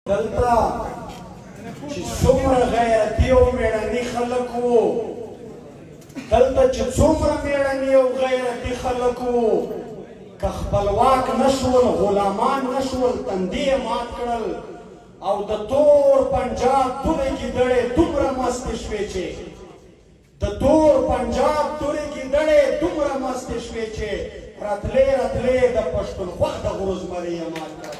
دلته چې څومره غیرتي او مېړني خلک وو، دلته چې څومره مېړني او غیرتي خلک وو، که خپلواک نشول، غلامان نشول، تندې یې مات کړل او د تور پنجاب تورې ګیدړې دومره مستې شوې چې د تور پنجاب تورې ګیدړې دومره مستې شوې چې راتلې راتلې د پښتونخوا د غروزمرې یې مات کړل.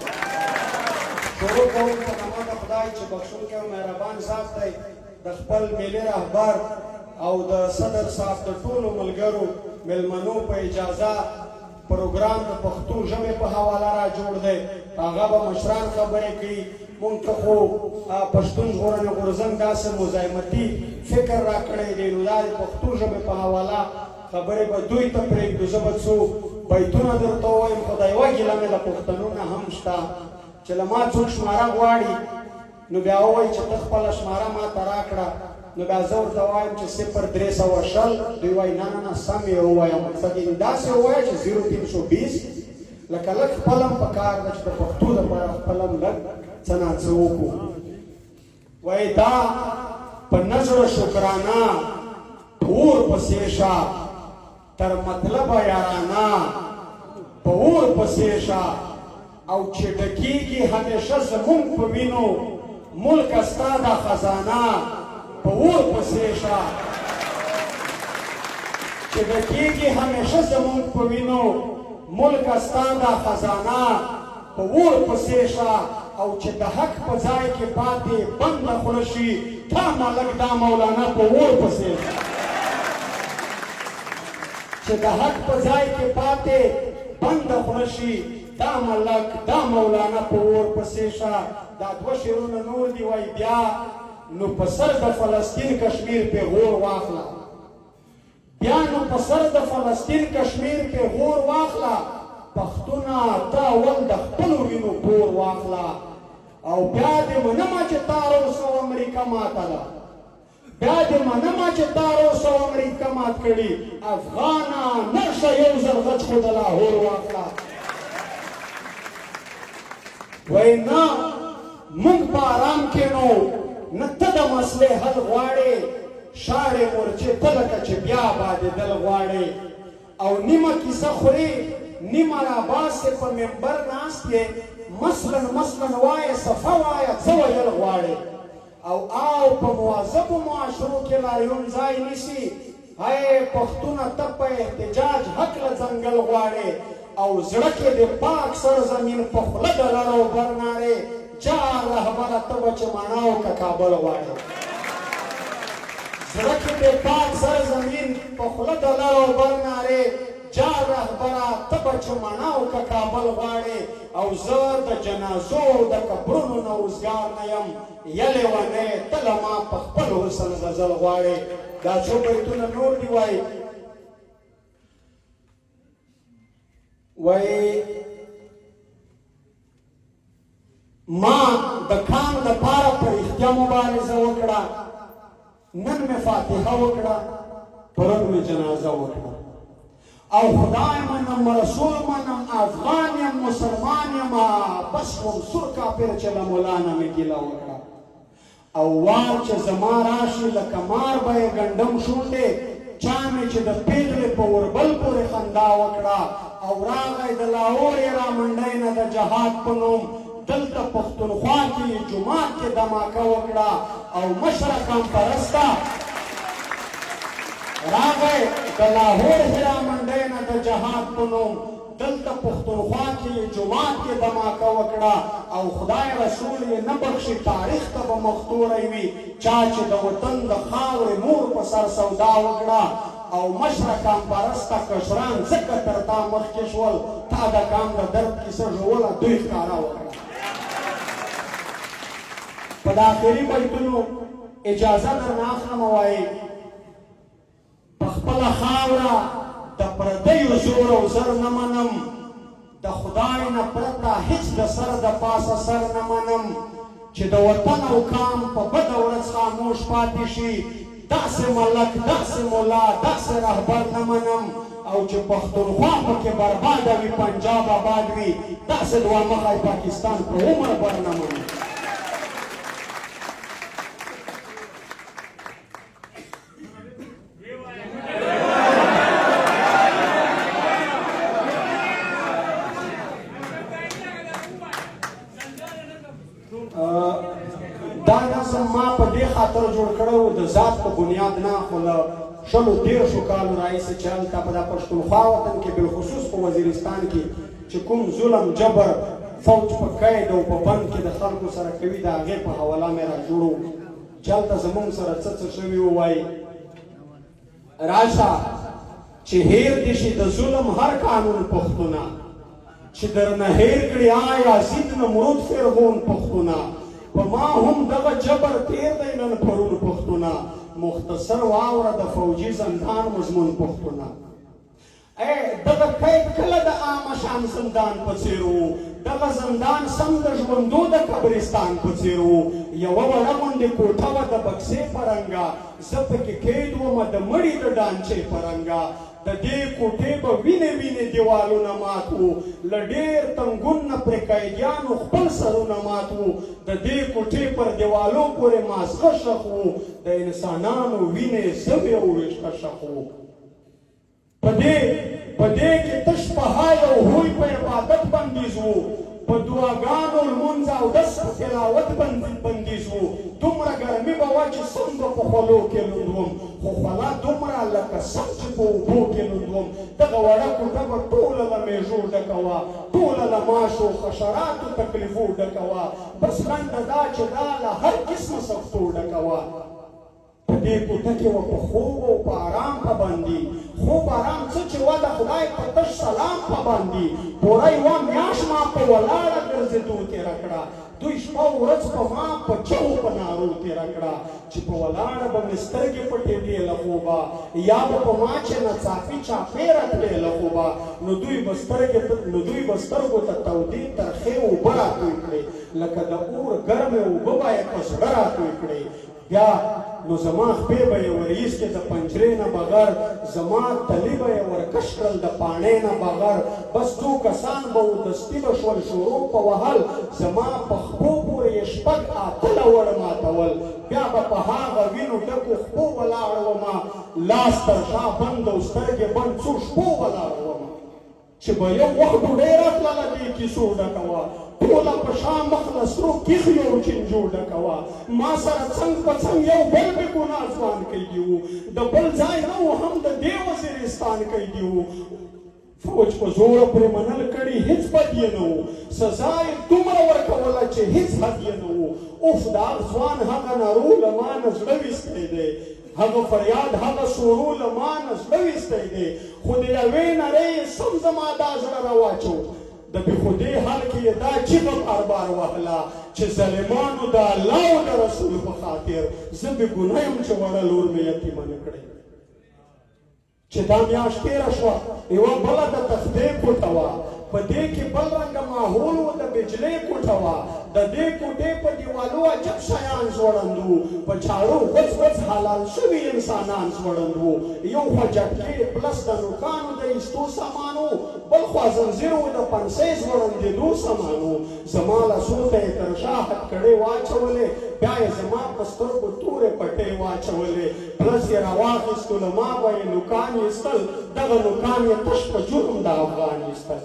شروع کوم په نامه د خدای چې بخښونکی او مهربان ذات دی، د خپل ملي رهبر او د صدر صاحب د ټولو ملګرو مېلمنو په اجازه پروګرام د پښتو ژبې په حواله را جوړ دی. هغه به مشران خبرې کوي. مونږ ته خو پښتون ژغورنې غورځنګ داسې مزاحمتي فکر را کړی دی، نو دا د پښتو ژبې په حواله خبرې به دوی ته پرېږدو. زه به څو بیتونه درته ووایم، خو د یوه ګیله مې د پښتنو نه هم شته چې له ما څوک شماره غواړي نو بیا ووایي چې ته خپله شماره ما ته راکړه، نو بیا زه ورته وایم چې 0320. دوی وایي نه نه نه سم یې ووایه، مقصد یې داسې ووایه چې 0320 لکه لږ خپل هم پکار ده چې د پښتو دپاره خپل هم لږ څه نه څه وکړو. وایي دا په نظر شکرانه اور پسې شه، تر مطلبه یارانه په اور پسې شه، او چې ډکېږي همیشه زمونږ په وینو ملکه ستا دا خزانه په اور پسې شه. چې ډکېږي همیشه زمونږ په وینو ملکه ستا دا خزانه په اور پسې شه، او چې د حق په ځای کې پاتې بنده خوله شي تا ملک دا مولانا په اور پسې شه. چې د حق په ځای کې پاتې بنده خوله شي دا ملک دا مولانا په اور پسې شه. دا دوه شعرونه نور دي. وایي بیا نو په سر د فلسطین کشمیر پیغور واخله، بیا نو په سر د فلسطین کشمیر پیغور واخله، پښتونه ته اول د خپلو وینو پور واخله. او بیا دې منمه چې تا روس او امریکا ماته ده، بیا دې منمه چې تا روس او امریکا مات کړي، افغانه نرشه یو ځل غچ خو د لاهور واخله. وای نه مونږ په آرام کېنو، نه ته د مسلې حل غواړې، شاړې مورچې ته لکه چې بیا بادېدل غواړې، او نیمه کیسه خورې نیمه راباسې په ممبر ناست یې، مثلاً وایې صفه وایه څه ویل غواړې، او په مواظبو معاشرو کې لاریون ځای نیسي. هی پښتونه ته په احتجاج حق له ځنګل غواړې، او زړه کې د پاک سرزمین په خوله د لړ او بر نارې، جا رهبره ته به چې مانا او که کابل غواړې. زړه کې د پاک سرزمین په خوله د لړ او بر نارې، جا رهبره ته به چې مانا او که کابل غواړې. او زه د جنازو او د قبرونو نه اوزګار نه یم، یلې ونې ته له ما په خپل حسن غزل غواړې. دا څو بیتونه نور دي. وایي ما د کام دپاره په رښتیا مبارزه وکړه، نن مې فاتحه وکړه، پرون مې جنازه وکړه، او خدای منم، رسول منم، افغان یم، مسلمان یم، بس وم سور کافر چې له مولانا مې ګیله وکړه. او وار چې زما راشي لکه مار به یې ګنډم شونډې، چا مې چې د پیغلې په وربل پورې خندا وکړه، او راغی د لاهور یې را منډی نه د جهاد په نوم، دلته پښتونخوا کې جومات کې دماکه وکړه، او مشره کم پرسته راغی د لاهور یې را منډی نه د جهاد په نوم، دلته پښتونخوا کې جومات کې دماکه وکړه، او خدای رسول یې نه بخښي تاریخ ته به مختوری وي، چا چې د وطن د خاورې مور په سر سودا وکړه، او مشره کام پرسته کشران ځکه تر تا مخکې شول، تا د کام د درد کیسه ژوله دوی ښکاره وکړه. په د آخري بیتونو اجازه درنه اخلم. وایي په خپله خاوره د پردیو زور او زر نه منم، د خدای نه پرته هیڅ د سر د پاسه سر نه منم، چې د وطن او کام په بده ورځ خاموش پاتې شي، داسې ملک، داسې مولا، داسې رهبر نه منم، او چې پښتونخوا پکې برباده وي، پنجاب آباد وي، داسې دوه مخی پاکستان په عمر بر نه منم. دا نظم ما په دې خاطر جوړ کړی و د ذات په بنیاد نه خو له شلو دېرشو کالو راهیسې چې هلته په دا پښتونخوا وطن کې بالخصوص په وزیرستان کې چې کوم ظلم جبر فوج په قید او په بند کې د خلکو سره کوي د هغې په حواله مې را جوړو چې هلته زموږ سره څه شوي ووایي راشه چې هیر دې شي د ظلم هر قانون پښتونه چې درنه هیر کړي آیا زید نمرود فرعون پښتونه په ما هم دغه جبر تیر دی نن پرون پښتونه مختصر واوره د فوجي زندان مضمون پښتونه دغه قید کله د عامه شان زندان په څېر و دغه زندان سم د ژوندو د قبرستان په څېر و یوه وړه غوندې کوټه وه د بکسې په رنګه زه پکې قید ومه د مړي د ډانچې په رنګه د دې کوټې به وینې دیوالونه مات وو له ډېر تنګون نه پرې قیدیانو خپل سرونه مات وو د دې کوټې پر دیوالو پورې مازغه شخ وو د انسانانو وینې زوې او ویشته شخ وو په دې کې تش پهای او هوی په عبادت بندیز وو په دعاګانو لمونځ او دس په تلاوت بندیز وو دومره ګرمي به وه چې سم به په خولو کې لوند وم خو خوله دومره لکه سم چې په اوبو کې لوند وم دغه وړه کوټه به ټوله له میژو ډکه وه ټوله له ماشو خشراتو تکلیفو ډکه وه بس لنډه دا چې دا له هر قسمه سختو ډکه وه په دې کوټه کې وه په خوب او په ارام پابندي خوب ارام څه چې وه د خدای په تش سلام پابندي پوره یوه میاشت ما په ولاړه ګرځېدو تېره کړه دوی شپه ورځ په ما په چغو په نارو تېره کړه چې په ولاړه به مې سترګې پټېدې له خوبه یا به په ما چې ناڅاپي چاپېره تلې له خوبه نو دوی به سترګو ته تودې ترخې اوبه راتوی کړې لکه د اور ګرمې اوبه به یې په زړه راتوی کړې بیا نو زما خپې به یې ور ایستې د پنجرې نه بغیر زما تلي به یې ورکش کړل د پاڼې نه بغیر بس څو کسان به و دستي به شول شروع په وهل زما په خپو پورې یې شپږ اتله وړ ماتول بیا به په هغه وینو ډکو خپو ولاړ ومه لاس تر شا بند او سترګې بند څو شپو ولاړ ومه چې به یو وخت ډوډۍ راتلله دې کیسو ډکه وه ټوله په شا مخ له سرو کیښیو او چینجو ډکه وه ما سره څنګ په څنګ یو بل بې ګناه ځوان قیدي و د بل ځای نه و هم د دې وزیرستان قیدي و فوج په زوره پرې منل کړي هېڅ بد یې نه و سزا یې دومره ورکوله چې هېڅ حد یې نه و اوف دا ځوان هغه نارو له ما نه زړه ویستی دی هغه فریاد هغه سورو له ما نه زړه ویستی دی خو د یوې نرۍ سم زما دا زړه راواچو د بېخودې حال کې یې دا چیغه بار بار وهله چې ظالمانو د الله او د رسول په خاطر زه بې ګناه یم چې وړه لور مې یتیمه نه کړې چې دا میاشت تېره شوه یوه بله د تختې کوټه وه په دې کې بل رنګه ماحول و د بجلۍ کوټه وه د دې کوټې په دیوالو عجب شیان ځوړند وو په چاړو غوڅ غوڅ حلال شوي انسانان ځوړند وو یو خوا جټکې پلس د نوکانو د ایستو سامان و بل خوا زنځیر و د پنسۍ ځوړندېدو سامان و زما لاسونو ته یې تر شا هتکړې واچولې بیا یې زما په سترګو تورې پټۍ واچولې پلس یې راواخیستو له ما به یې نوکان ایستل دغه نوکان یې تش په جرم د افغان ایستل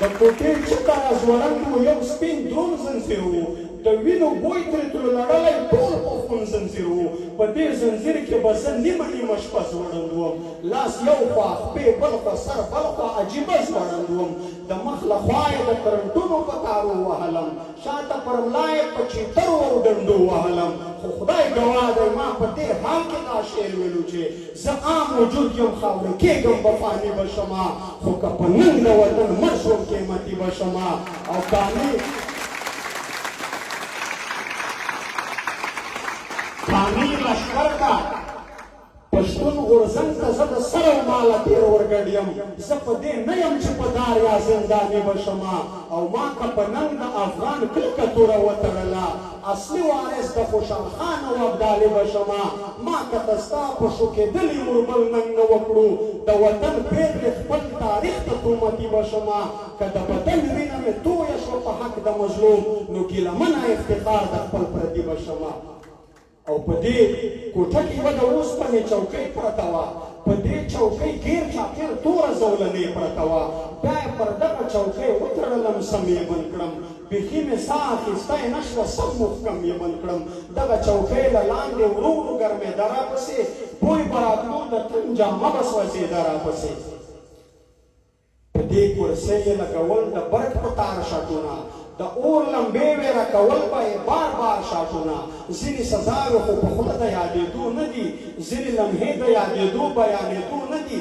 د کوټې چته راځوړند و یو سپین دروند زنځیر و د وینو بوی ترې لړلی ټول په خون زنځیر و په دې زنځیر کې به زه نیمه شپه ځوړند وم لاس یو خوا خپې بل خوا سر بل خوا عجیبه ځوړند وم د مخ له خوا یې د کرنټونو په تارو وهلم شاته پر ملا یې په چیترو او ډنډو وهلم خو خدای ګواه دی ما په دې حال کې دا شعر ویلو چې زه عام وجود یم خاورې کېږم به فاني به شمه خو که په ننګ د وطن مړ شوم قیمتي به شمه او کامي لشکر ته پښتون غورځنګ ته زه د سره ماله تېر ورګډ یم زه په دې نه یم چې په دار یا زندانې به شمه او ما که په ننګ د افغان کلکه توره وتړله اصلي وارث د خوشحال خان او ابدالي به شمه ما که ته ستا په شوکېدلي موربل ننګ نه وکړو د وطن پېغلې خپل تاریخ ته تومتي به شمه که د بدن وینه مې تویه شوه په حق د مظلوم نو ګیلمنه افتخار د خپل پردي به شمه او په دې کوټه کې به د اوسپنې چوکۍ پرته وه په دې چوکۍ ګیر چاپېر توره زولنې پرته وه بیا یې پر دغه چوکۍ وتړلم سم یې بند کړم بیخي مې ساه اخیستی نه شوه سم محکم یې بند کړم دغه چوکۍ له لاندې ورو ورو ګرمېده راپسې بوی به راتلو د تن جامه به سوځېده راپسې په دې کرسۍ یې لګول د برق په تار شاټونه د اور لمبې وې راکول به یې بار بار شاټونه ځینې سزاوې خو په خوله د یادېدو نه دي ځینې لمحې د یادېدو بیانېدو نه دي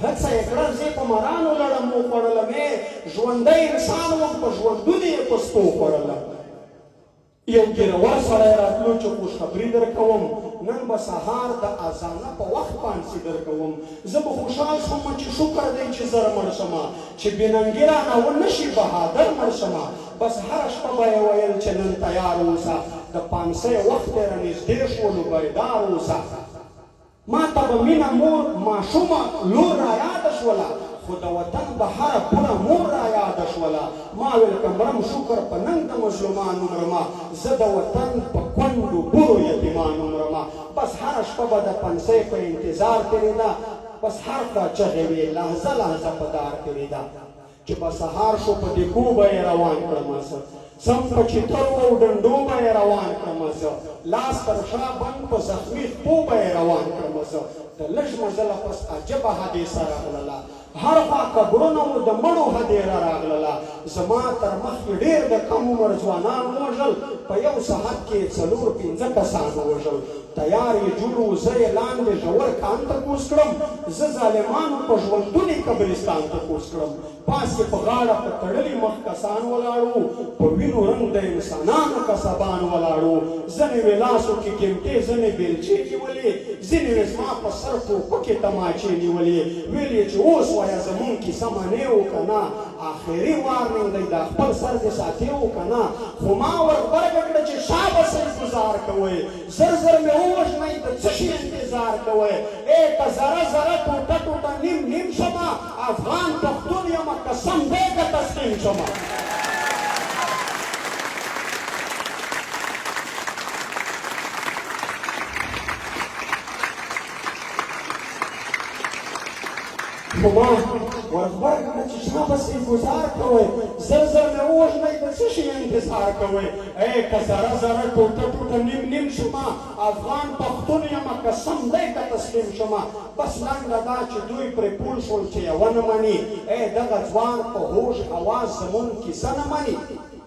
هڅه یې کړه زه په مرانو لړم وخوړلم ژوندی انسان وم په ژوندون یې په سپو خوړلم یو ګیرور سړی راتلو چې خوشخبري در کوم نن به سهار د اذانه په وخت پانسي در کوم زه به خوشحال شوم چې شکر دی چې زر مړ شمه چې بېننګي رانه ونه شي بهادر مړ شمه بس هره شپه به یې ویل چې نن تیار اوسه د پانسۍ وخت یې رانږدې شو نو بیدار اوسه ما ته به مینه مور ماشومه لور رایاده شوله خو د وطن به هره پوره مور رایاده شوله ما ویل که مرم شکر په ننګ د مظلومانو مرمه زه د وطن په کونډو بورو یتیمانو مرمه بس هره شپه به د پنسۍ په انتظار تېرېده بس هر خوا چغې وې لحظه لحظه په دار تېرېده چې به سهار شو په دیکو به یې روان کړمه زه ځم په چترو او ډنډو به یې روان کړمه زه لاس تر شا بند په زخمي خپو به یې روان کړمه زه د لږ مزله پس عجبه حادثه راغلله هر خوا قبرونه وو د مړو هدیره راغلله زما تر مخکې ډېر د کم عمر ځوانان ووژل په یو ساعت کې 4-5 کسان ووژل تیار یې جوړ و زه یې لاندې ژور کان ته کوز کړم زه ظالمانو په ژوندوني قبرستان ته کوز کړم پاس یې په غاړه په تړلي مخ کسان ولاړ وو په وینو رنګ د انسانانو کسبان ولاړ وو ځینې وې لاسو کې ګمټې ځینې بیلچې نیولې ځینې وې زما په سر ټوپکې تماچې نیولې ویل یې چې اوس وایه زمونږ کیسه منې و که نه آخري وارننګ دی دا خپل سر دې ساتې و که نه خو ما ورغبرګه کړه چې شابه سه انتظار کوئ زر زر مې ووژنئ د څه شي انتظار کوئ که ذره ذره ټوټه ټوټه نیم نیم شمه افغان پښتون یمه قسم دی که تسلیم شمه خو ما ورغبرګه کړه چې شابه سه انتظار کوئ زر زر مې ووژنئ د څه شي انتظار کوئ که ذره ذره ټوټه ټوټه نیم نیم شمه افغان پښتون یمه قسم دی که تسلیم شمه بس لنډه دا چې دوی پرې پوه شول چې یوه نه مني دغه ځوان په هوش اواز زمونږ کیسه نه مني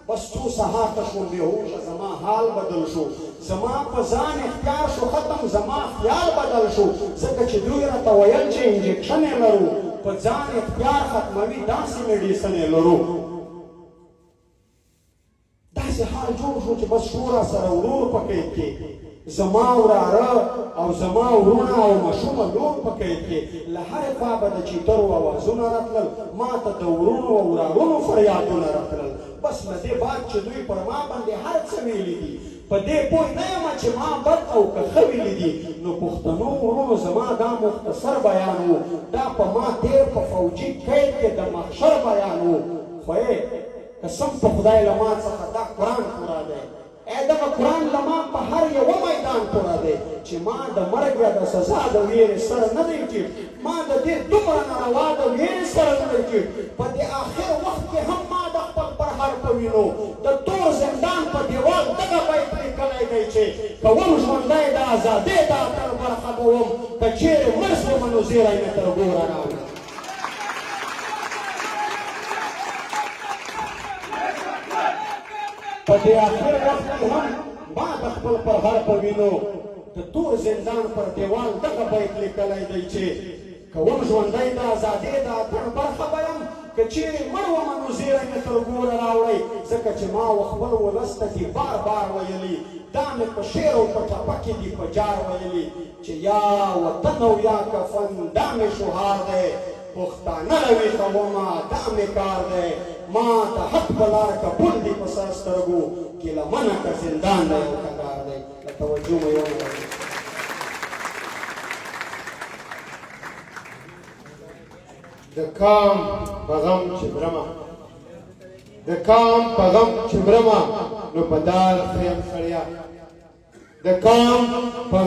بس څو ساعته شوم بېهوشه زما حال بدل شو زما په ځان اختیار شو ختم زما خیال بدل شو ځکه چې دوی راته ویل چې انجکشن یې لرو په ځان اختیار ختموي داسې میډیسن یې لرو داسې حال جوړ شو چې بس شو را سره ورور په قید کې زما وراره او زما ورونه او ماشومه لور په قید کې له هرې خوا به د چیترو اوازونه راتلل ما ته د ورونو او ورارونو فریادونه راتلل بس له دې بعد چې دوی پر ما باندې هر څه ویلي دي په دې پوه نه یم چې ما بد او که ښه ویلي دي نو پښتنو ورونو زما دا مختصر بیان و دا په ما تېر په فوجي قید کې د محشر بیان و خو قسم په خدای له ما څخه دا قرآن پوره دی دغه قرآن له ما په هر یوه میدان پوره دی چې ما د مرګ یا د سزا د ویرې سره نه دی ټیټ ما د دې دومره ناروا د ویرې سره نه دی ټیټ په دې آخر وخت کې هم ما د خپل پرهر په وینو د تور زندان په دیوال دغه بیت لیکلی دی چې که وم ژوندی د ازادۍ د اتل برخه به وم که چېرې مړ شومه نو زیری مې تر ګوره راوړي په دې آخر وخت کې هم ما د خپل پرهر په وینو د تور زندان پر دیوال دغه بیت لیکلی دی چې که وم ژوندی د ازادۍ د اتڼ برخه به یم که چېرې مړ ومه نو زیری مې تر ګوره راوړئ ځکه چې ما و خپل ولس ته دي بار بار ویلي دا مې په شعر او په ټپه کې دي په جار ویلي چې یا وطن او یا کفن دا مې شعار دی پښتانه راویښه ومه دا مې کار دی ما د حق په لار که پل دي په سر سترګو ګیله منه که زندان دی او کندهار دی له توجه مې ونیولې د کام په غم چې مرمه د کام په غم چې مرمه نو په دار خیم سړیا د کام په